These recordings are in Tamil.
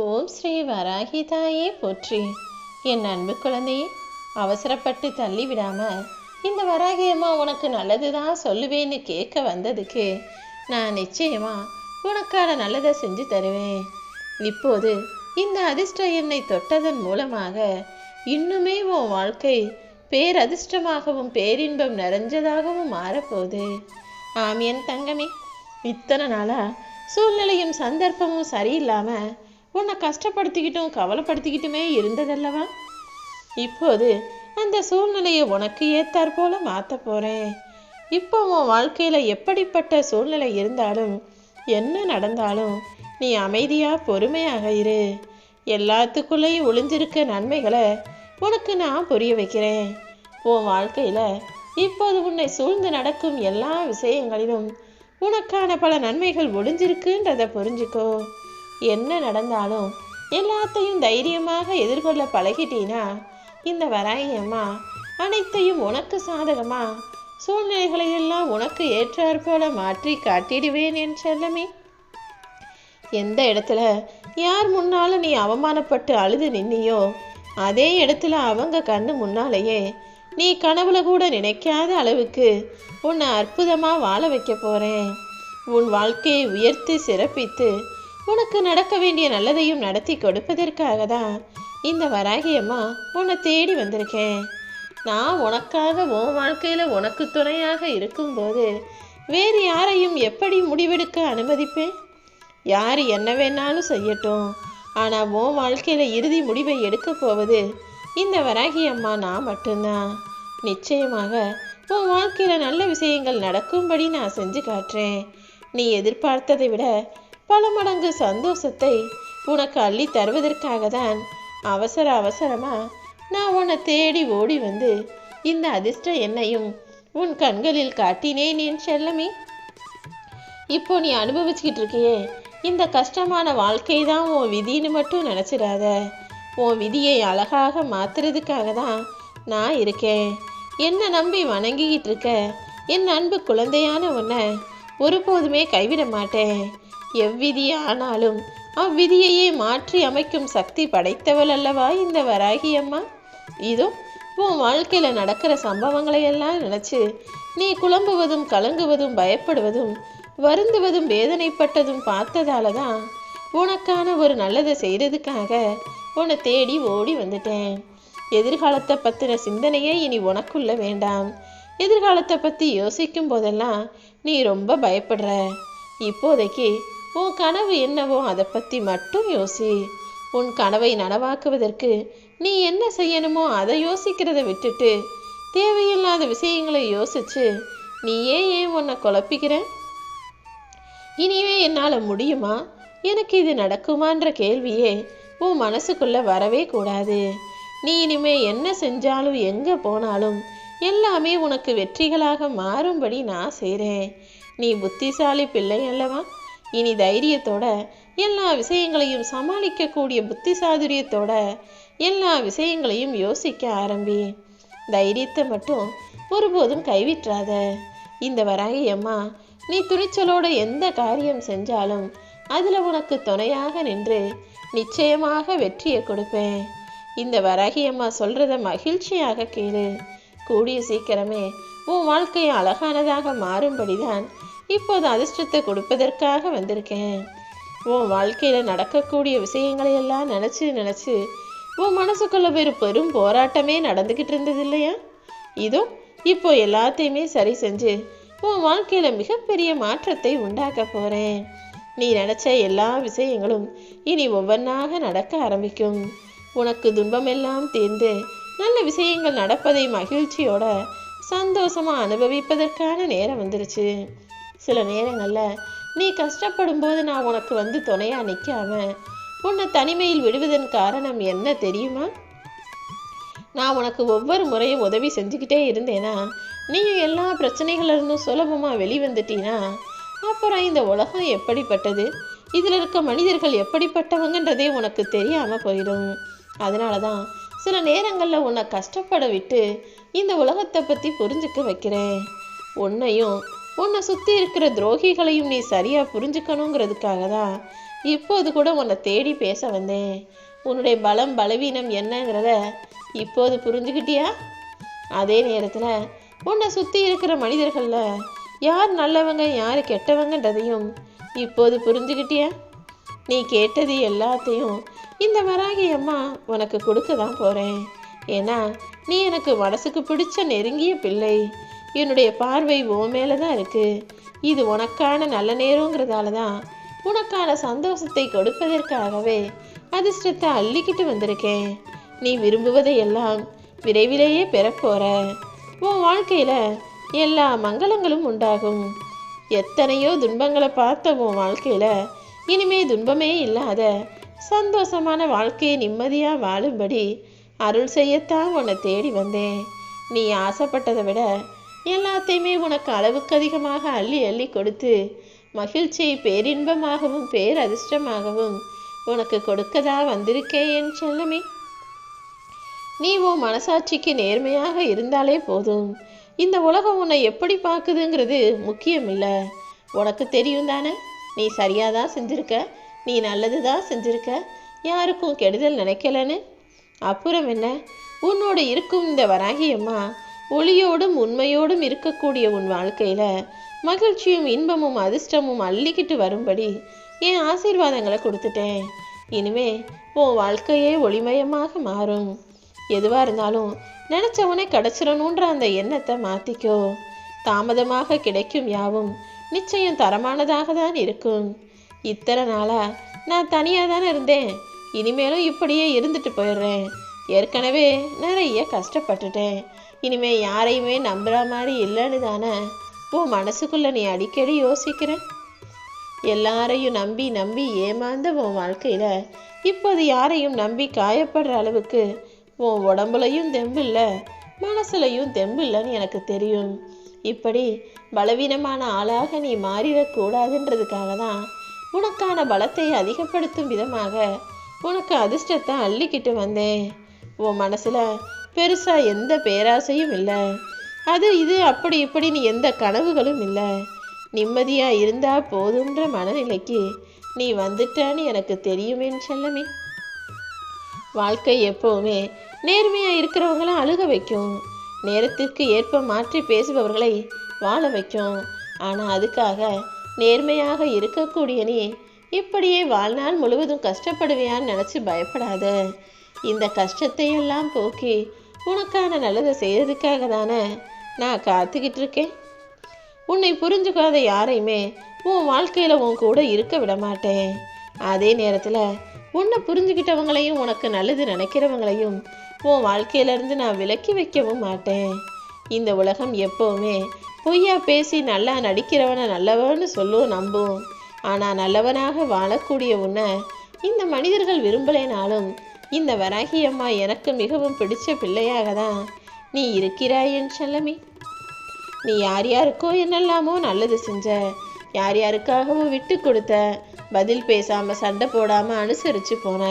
ஓம் ஸ்ரீ வராகி தாயே போற்றி. என் அன்பு குழந்தையே, அவசரப்பட்டு தள்ளி விடாம இந்த வராகி அம்மா உனக்கு நல்லதுதான் சொல்லுவேன்னு கேட்க வந்ததுக்கு நான் நிச்சயமா உனக்கான நல்லதை செஞ்சு தருவேன். இப்போது இந்த அதிர்ஷ்ட எண்ணை தொட்டதன் மூலமாக இன்னுமே உன் வாழ்க்கை பேரதிர்ஷ்டமாகவும் பேரின்பம் நிறைஞ்சதாகவும் மாறப்போகுது. ஆம் என் தங்கமே, இத்தனை நாளா சூழ்நிலையும் சந்தர்ப்பமும் சரியில்லாம உன்னை கஷ்டப்படுத்திக்கிட்டும் கவலைப்படுத்திக்கிட்டுமே இருந்ததல்லவா? இப்போது அந்த சூழ்நிலையை உனக்கு ஏத்தாற் போல மாற்ற போறேன். இப்போ உன் வாழ்க்கையில எப்படிப்பட்ட சூழ்நிலை இருந்தாலும் என்ன நடந்தாலும் நீ அமைதியா பொறுமையாக இரு. எல்லாத்துக்குள்ளேயும் ஒளிஞ்சிருக்க நன்மைகளை உனக்கு நான் புரிய வைக்கிறேன். உன் வாழ்க்கையில இப்போது உன்னை சூழ்ந்து நடக்கும் எல்லா விஷயங்களிலும் உனக்கான பல நன்மைகள் ஒளிஞ்சிருக்குன்றதை புரிஞ்சுக்கோ. என்ன நடந்தாலும் எல்லாத்தையும் தைரியமாக எதிர்கொள்ள பழகிட்டீனா இந்த வராகி அம்மா அனைத்தையும் உனக்கு சாதகமா சூழ்நிலைகளை எல்லாம் உனக்கு ஏற்றாற் போல மாற்றி காட்டிடுவேன் என் செல்லமே. எந்த இடத்துல யார் முன்னாலும் நீ அவமானப்பட்டு அழுது நின்னியோ அதே இடத்துல அவங்க கண்ணு முன்னாலேயே நீ கனவுல கூட நினைக்காத அளவுக்கு உன்னை அற்புதமா வாழ வைக்க போறேன். உன் வாழ்க்கையை உயர்த்தி சிறப்பித்து உனக்கு நடக்க வேண்டிய நல்லதையும் நடத்தி கொடுப்பதற்காக தான் இந்த வராகி அம்மா உன்னை தேடி வந்திருக்கேன். நான் உனக்காக உன் வாழ்க்கையில உனக்கு துணையாக இருக்கும்போது வேறு யாரையும் எப்படி முடிவெடுக்க அனுமதிப்பேன்? யார் என்ன வேணாலும் செய்யட்டும், ஆனா உன் வாழ்க்கையில இறுதி முடிவை எடுக்க போவது இந்த வராகி அம்மா நான் மட்டும்தான். நிச்சயமாக உன் வாழ்க்கையில நல்ல விஷயங்கள் நடக்கும்படி நான் செஞ்சு காட்டுறேன். நீ எதிர்பார்த்ததை விட பல மடங்கு சந்தோஷத்தை உனக்கு அள்ளி தருவதற்காக தான் அவசரமா நான் உன்னை தேடி ஓடி வந்து இந்த அதிர்ஷ்ட எண்ணையும் உன் கண்களில் காட்டினேன் என் செல்லமே. இப்போ நீ அனுபவிச்சுக்கிட்டு இருக்கியே இந்த கஷ்டமான வாழ்க்கை தான் உன் விதின்னு மட்டும் நினச்சிடாத. உன் விதியை அழகாக மாத்துறதுக்காக தான் நான் இருக்கேன். என்னை நம்பி வணங்கிக்கிட்டு இருக்க என் அன்பு குழந்தையான உன்னை ஒருபோதுமே கைவிட மாட்டேன். எவ்விதி ஆனாலும் அவ்விதியையே மாற்றி அமைக்கும் சக்தி படைத்தவள் அல்லவா இந்த வராகி அம்மா. இதோ உன் வாழ்க்கையில நடக்கிற சம்பவங்களை எல்லாம் நினைச்சு நீ குழம்புவதும் கலங்குவதும் பயப்படுவதும் வருந்துவதும் வேதனைப்பட்டதும் பார்த்ததால தான் உனக்கான ஒரு நல்லதை செய்யறதுக்காக உன்னை தேடி ஓடி வந்துட்டேன். எதிர்காலத்தை பத்தின சிந்தனையே இனி உனக்குள்ள வேண்டாம். எதிர்காலத்தை பத்தி யோசிக்கும் போதெல்லாம் நீ ரொம்ப பயப்படுற. இப்போதைக்கு உன் கனவு என்னவோ அதை பற்றி மட்டும் யோசி. உன் கனவை நனவாக்குவதற்கு நீ என்ன செய்யணுமோ அதை யோசிக்கிறத விட்டுட்டு தேவையில்லாத விஷயங்களை யோசிச்சு நீயே ஏன் உன்னை குழப்பிக்கிற? இனிமே என்னால் முடியுமா, எனக்கு இது நடக்குமான்ற கேள்வியே உன் மனசுக்குள்ள வரவே கூடாது. நீ இனிமே என்ன செஞ்சாலும் எங்கே போனாலும் எல்லாமே உனக்கு வெற்றிகளாக மாறும்படி நான் செய்கிறேன். நீ புத்திசாலி பிள்ளை அல்லவா? இனி தைரியத்தோட எல்லா விஷயங்களையும் சமாளிக்கக்கூடிய புத்தி சாதுரியத்தோட எல்லா விஷயங்களையும் யோசிக்க ஆரம்பி. தைரியத்தை மட்டும் ஒருபோதும் கைவிட்றாத. இந்த வராகி அம்மா நீ துணிச்சலோட எந்த காரியம் செஞ்சாலும் அதுல உனக்கு துணையாக நின்று நிச்சயமாக வெற்றியை கொடுப்பேன். இந்த வராகி அம்மா சொல்றத மகிழ்ச்சியாக கேளு. கூடிய சீக்கிரமே உன் வாழ்க்கை அழகானதாக மாறும்படிதான் இப்போது அதிர்ஷ்டத்தை கொடுப்பதற்காக வந்திருக்கேன். உன் வாழ்க்கையில நடக்கக்கூடிய விஷயங்களை எல்லாம் நினைச்சு உன் மனசுக்குள்ள பெரும் போராட்டமே நடந்துகிட்டு இருந்தது இல்லையா? இதோ இப்போ எல்லாத்தையுமே சரி செஞ்சு உன் வாழ்க்கையில மிகப்பெரிய மாற்றத்தை உண்டாக்க போறேன். நீ நினைச்ச எல்லா விஷயங்களும் இனி ஒவ்வொன்றாக நடக்க ஆரம்பிக்கும். உனக்கு துன்பமெல்லாம் தீர்ந்து நல்ல விஷயங்கள் நடப்பதை மகிழ்ச்சியோட சந்தோஷமா அனுபவிப்பதற்கான நேரம் வந்துருச்சு. சில நேரங்கள்ல நீ கஷ்டப்படும் போது நான் உனக்கு வந்து துணையா நிற்காம உன்னை தனிமையில் விடுவதன் காரணம் என்ன தெரியுமா? நான் உனக்கு ஒவ்வொரு முறையும் உதவி செஞ்சுக்கிட்டே இருந்தேனா நீயும் எல்லா பிரச்சனைகளிலிருந்தும் சுலபமா வெளிவந்துட்டீனா அப்புறம் இந்த உலகம் எப்படிப்பட்டது, இதுல இருக்க மனிதர்கள் எப்படிப்பட்டவங்கன்றதே உனக்கு தெரியாம போயிடும். அதனாலதான் சில நேரங்கள்ல உன்னை கஷ்டப்பட விட்டு இந்த உலகத்தை பத்தி புரிஞ்சுக்க வைக்கிறேன். உன்னையும் உன்னை சுற்றி இருக்கிற துரோகிகளையும் நீ சரியாக புரிஞ்சுக்கணுங்கிறதுக்காக தான் இப்போது கூட உன்னை தேடி பேச வந்தேன். உன்னுடைய பலம் பலவீனம் என்னங்கிறத இப்போது புரிஞ்சுக்கிட்டியா? அதே நேரத்தில் உன்னை சுற்றி இருக்கிற மனிதர்களில் யார் நல்லவங்க யார் கெட்டவங்கன்றதையும் இப்போது புரிஞ்சுக்கிட்டியா? நீ கேட்டது எல்லாத்தையும் இந்த வராகி அம்மா உனக்கு கொடுக்க தான் போகிறேன். ஏன்னா நீ எனக்கு மனசுக்கு பிடிச்ச நெருங்கிய பிள்ளை. என்னுடைய பார்வை ஓ மேலே தான் இருக்குது. இது உனக்கான நல்ல நேரங்கிறதால தான் உனக்கான சந்தோஷத்தை கொடுப்பதற்காகவே அதிர்ஷ்டத்தை அள்ளிக்கிட்டு வந்திருக்கேன். நீ விரும்புவதை எல்லாம் விரைவிலேயே பெறப்போற. உன் வாழ்க்கையில் எல்லா மங்களங்களும் உண்டாகும். எத்தனையோ துன்பங்களை பார்த்த உன் வாழ்க்கையில் இனிமே துன்பமே இல்லாத சந்தோஷமான வாழ்க்கையை நிம்மதியாக வாழும்படி அருள் செய்யத்தான் உன்னை தேடி வந்தேன். நீ ஆசைப்பட்டதை விட எல்லாத்தையுமே உனக்கு அளவுக்கு அதிகமாக அள்ளி அள்ளி கொடுத்து மகிழ்ச்சியை பேரின்பமாகவும் பேரதிர்ஷ்டமாகவும் உனக்கு கொடுக்கதா வந்திருக்கேன் என் செல்லமே. நீ உன் மனசாட்சிக்கு நேர்மையாக இருந்தாலே போதும். இந்த உலகம் உன்னை எப்படி பார்க்குதுங்கிறது முக்கியம் இல்லை. உனக்கு தெரியும் தானே, நீ சரியாக தான் செஞ்சுருக்க, நீ நல்லது தான் செஞ்சுருக்க, யாருக்கும் கெடுதல் நினைக்கலன்னு. அப்புறம் என்ன, உன்னோடு இருக்கும் இந்த வராகி அம்மா ஒளியோடும் உண்மையோடும் இருக்கக்கூடிய உன் வாழ்க்கையில் மகிழ்ச்சியும் இன்பமும் அதிர்ஷ்டமும் அள்ளிக்கிட்டு வரும்படி என் ஆசீர்வாதங்களை கொடுத்துட்டேன். இனிமே உன் வாழ்க்கையே ஒளிமயமாக மாறும். எதுவாக இருந்தாலும் நினச்சவனே கிடச்சிடணுன்ற அந்த எண்ணத்தை மாற்றிக்கோ. தாமதமாக கிடைக்கும் யாவும் நிச்சயம் தரமானதாக தான் இருக்கும். இத்தனை நாளாக நான் தனியாக தானே இருந்தேன், இனிமேலும் இப்படியே இருந்துட்டு போயிடுறேன். ஏற்கனவே நிறைய கஷ்டப்பட்டுட்டேன். இனிமே யாரையுமே நம்புகிற மாதிரி இல்லைன்னு தானே உன் மனசுக்குள்ளே நீ அடிக்கடி யோசிக்கிற. எல்லாரையும் நம்பி நம்பி ஏமாந்த உன் வாழ்க்கையில் இப்போது யாரையும் நம்பி காயப்படுற அளவுக்கு உன் உடம்புலையும் தெம்பு இல்லை, மனசுலையும் தெம்பு இல்லைன்னு எனக்கு தெரியும். இப்படி பலவீனமான ஆளாக நீ மாறிடக்கூடாதுன்றதுக்காக தான் உனக்கான பலத்தை அதிகப்படுத்தும் விதமாக உனக்கு அதிர்ஷ்டத்தை அள்ளிக்கிட்டு வந்தேன். உன் மனசில் பெருசாக எந்த பேராசையும் இல்லை, அது இது அப்படி இப்படின்னு எந்த கனவுகளும் இல்லை. நிம்மதியாக இருந்தால் போதுன்ற மனநிலைக்கு நீ வந்துட்டான்னு எனக்கு தெரியுமேன்னு செல்லமே. வாழ்க்கை எப்போவுமே நேர்மையாக இருக்கிறவங்களை அழுக வைக்கும், நேரத்திற்கு ஏற்ப மாற்றி பேசுபவர்களை வாழ வைக்கும். ஆனால் அதுக்காக நேர்மையாக இருக்கக்கூடிய நீ இப்படியே வாழ்நாள் முழுவதும் கஷ்டப்படுவியான்னு நினச்சி பயப்படாத. இந்த கஷ்டத்தை எல்லாம் போக்கி உனக்கான நல்லதை செய்யறதுக்காக தானே நான் காத்துக்கிட்டு இருக்கேன். உன்னை புரிஞ்சுக்காத யாரையுமே உன் வாழ்க்கையில் உன் கூட இருக்க விட மாட்டேன். அதே நேரத்தில் உன்னை புரிஞ்சுக்கிட்டவங்களையும் உனக்கு நல்லது நினைக்கிறவங்களையும் உன் வாழ்க்கையிலேருந்து நான் விலக்கி வைக்கவும் மாட்டேன். இந்த உலகம் எப்போவுமே பொய்யா பேசி நல்லா நடிக்கிறவனை நல்லவன்னு சொல்லும் நம்பும். ஆனால் நல்லவனாக வாழக்கூடிய உன்னை இந்த மனிதர்கள் விரும்பலைனாலும் இந்த வராகி அம்மா எனக்கு மிகவும் பிடிச்ச பிள்ளையாக தான் நீ இருக்கிறாய் என் செல்லமே. நீ யார் யாருக்கோ என்னெல்லாமோ நல்லது செஞ்ச, யார் யாருக்காகவும் விட்டு கொடுத்த, பதில் பேசாமல் சண்டை போடாமல் அனுசரித்து போன.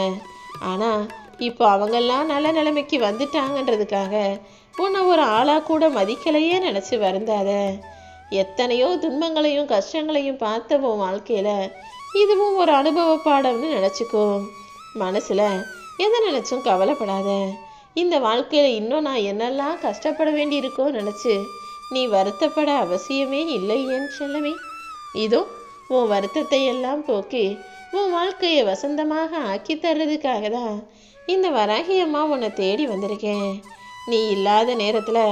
ஆனால் இப்போ அவங்கெல்லாம் நல்ல நிலைமைக்கு வந்துட்டாங்கன்றதுக்காக உன்னை ஒரு ஆளாக கூட மதிக்கலையே நினச்சி வருந்தாத. எத்தனையோ துன்பங்களையும் கஷ்டங்களையும் பார்த்த உன் வாழ்க்கையில் இதுவும் ஒரு அனுபவ பாடம்னு நினச்சிக்கோ. மனசில் எதை நினச்சும் கவலைப்படாத. இந்த வாழ்க்கையில் இன்னும் நான் என்னெல்லாம் கஷ்டப்பட வேண்டி இருக்கோ நினச்சி நீ வருத்தப்பட அவசியமே இல்லை என் செல்லமே. இதோ உன் வருத்தத்தை எல்லாம் போக்கி உன் வாழ்க்கையை வசந்தமாக ஆக்கி தர்றதுக்காக தான் இந்த வராகி அம்மா உன்னை தேடி வந்திருக்கேன். நீ இல்லாத நேரத்தில்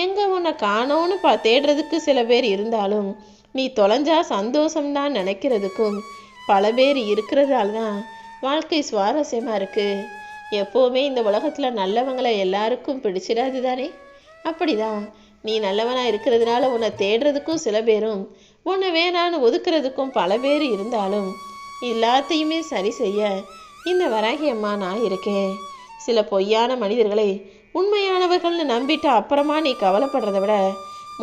எங்கே உன்னை காணோன்னு தேடுறதுக்கு சில பேர் இருந்தாலும் நீ தொலைஞ்சா சந்தோஷம்தான் நினைக்கிறதுக்கும் பல பேர் இருக்கிறதால தான் வாழ்க்கை சுவாரஸ்யமாக இருக்குது. எப்போவுமே இந்த உலகத்தில் நல்லவங்களை எல்லாருக்கும் பிடிச்சிடாது தானே. அப்படிதான் நீ நல்லவனாக இருக்கிறதுனால உன்னை தேடுறதுக்கும் சில பேரும் உன்னை வேணான்னு ஒதுக்குறதுக்கும் பல பேர் இருந்தாலும் எல்லாத்தையுமே சரி செய்ய இந்த வராகி அம்மா நான் இருக்கேன். சில பொய்யான மனிதர்களை உண்மையானவர்கள்னு நம்பிட்டு அப்புறமா நீ கவலைப்படுறத விட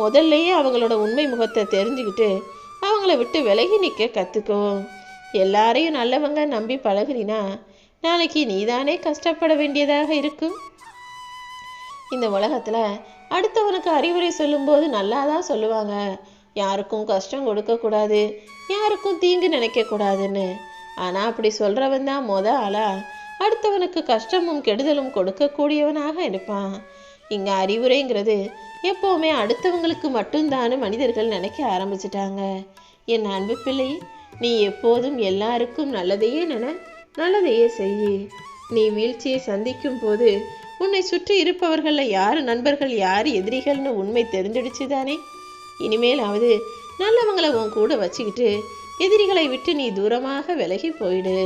முதல்லையே அவங்களோட உண்மை முகத்தை தெரிஞ்சுக்கிட்டு அவங்கள விட்டு விலகி நிற்க கற்றுக்கோ. எல்லாரையும் நல்லவங்க நம்பி பழகுறினா நாளைக்கு நீதானே கஷ்டப்பட வேண்டியதாக இருக்கும். இந்த உலகத்தில் அடுத்தவனுக்கு அறிவுரை சொல்லும்போது நல்லா தான் சொல்லுவாங்க, யாருக்கும் கஷ்டம் கொடுக்கக்கூடாது, யாருக்கும் தீங்கு நினைக்கக்கூடாதுன்னு. ஆனால் அப்படி சொல்கிறவன் தான் ஆளா அடுத்தவனுக்கு கஷ்டமும் கெடுதலும் கொடுக்கக்கூடியவனாக இருப்பான். இங்கே அறிவுரைங்கிறது எப்போவுமே அடுத்தவங்களுக்கு மட்டும்தானு மனிதர்கள் நினைக்க ஆரம்பிச்சிட்டாங்க. என் அன்பு பிள்ளை, நீ எப்போதும் எல்லாருக்கும் நல்லதையே நல்லதையே செய்யி. நீ வீழ்ச்சியை சந்திக்கும் போது உன்னை சுற்றி இருப்பவர்களில் யார் நண்பர்கள் யார் எதிரிகள்னு உண்மை தெரிஞ்சிடுச்சு தானே. இனிமேலாவது நல்லவங்களை உன் கூட வச்சுக்கிட்டு எதிரிகளை விட்டு நீ தூரமாக விலகி போயிடு.